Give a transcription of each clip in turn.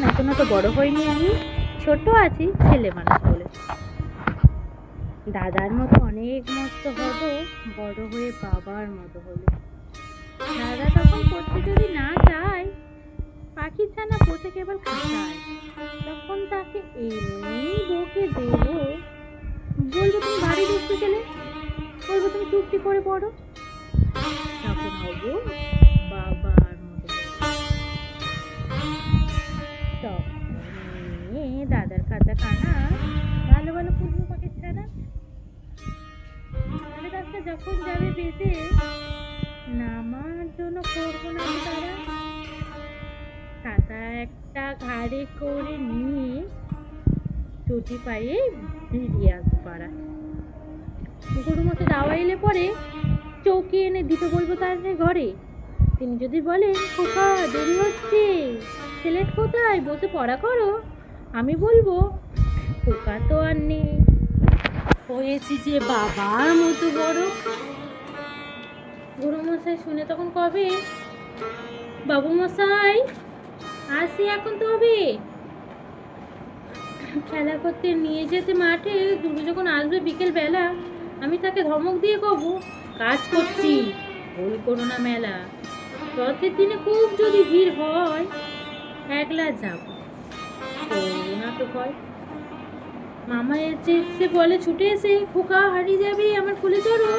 না, এখনো তো বড় হয়নি, আমি ছোট আছি, ছেলে মানুষ বলে। দাদার মতো অনেক মস্ত হব, বড় হয়ে বাবার মতো হলে। দাদা তখন করতে যদি না চায়, পাখির ছানা পোষে কেবল খাঁচায়, তখন তাকে এমনি বকে দেবো, বলবো তুমি বাড়ি ঢুকতে গেলে, বলবো তুমি চুপটি করে পড়ো, তখন হবো বাবার মতো। তখন নিয়ে দাদার কাঁচা খানা ভালো ভালো পুষবো পাখির ছানা। সাড়ে 10টা যখন যাবে বেজে, নামার জন্য করবো না তো তারা, ছাতা একটা ঘাড়ে করে নিয়ে চটি পায়ে বেরিয়ে আসবো পাড়া। গরু মতো দাওয়া এলে পরে চৌকি এনে দিতে বলবো তার ঘরে। তিনি যদি বলেন খোকা দেরি হচ্ছে, সিলেট কোথায়, বসে পড়া করো, আমি বলবো খোকা তো আর নেই, হয়েছি যে বাবার মতো বড়। গুরু মশাই শুনে তখন কবে, বাবু মশাই আসি এখন তবে। খেলা করতে নিয়ে যেতে মাঠে দুটো যখন আসবে বিকেল বেলা, আমি তাকে ধমক দিয়ে কব, কাজ করছি, ভুল করো না মেলা। রথের দিনে খুব যদি ভিড় হয়, একলা যাব, করবো না তো ভয়। মামা এসে বলে ছুটে এসে, খোকা হারিয়ে যাবে, আমার কোলে চড়ো,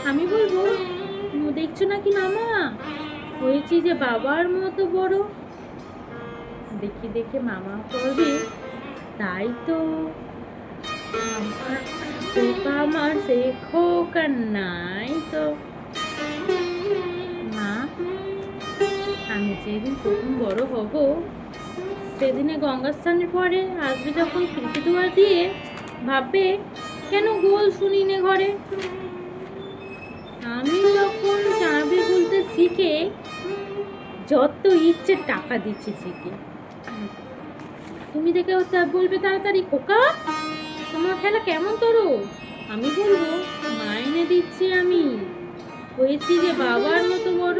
আমি বলবো দেখছো নাকি মামা, হয়েছি যে বাবার মতো বড়। দেখি দেখে মামা করবে, তাই তো খোকা আমার সে খোকা নাই তো। মা, আমি যেদিন প্রথম বড় হব, সেদিনে গঙ্গা স্নানের পরে আসবে যখন খিড়কি দুয়ার দিয়ে, ভাববে কেন গোল শুনি নে ঘরে। আমি যখন চাবি খুলতে শিখে, যত ইচ্ছে টাকা দিচ্ছি শিখে। তুমি দেখে বলবে তাড়াতাড়ি, খোকা তোমার খেলা কেমন তোরো, আমি বলবো মাইনে দিচ্ছি আমি, হয়েছি যে বাবার মতো বড়।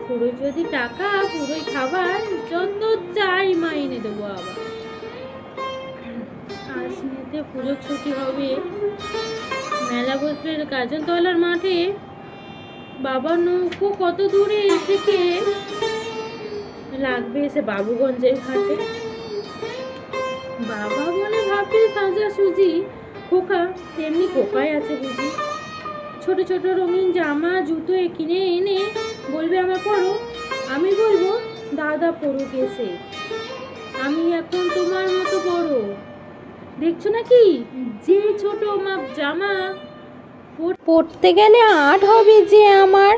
পুরো যদি টাকা, পুরোই খাবার, যত চাই মাইনে দেবো আবার। আশ্বিনেতে পুজোর ছুটি হবে, মেলা বসবে গাজনতলার মাঠে, বাবার নৌকো কত দূরে থেকে লাগবে এসে বাবুগঞ্জের ঘাটে। বাবা মনে ভাববে সাজা সুজি, খোকা তেমনি খোকাই আছে বুঝি। ছোট ছোট রঙিন জামা জুতো কিনে এনে বলবে আমার পরো, আমি বলবো দাদা পরুক এসে, আমি এখন তোমার মতো বড়। দেখছো নাকি যে ছোট মাপ জামা, পড়তে গেলে 8 হবে যে আমার।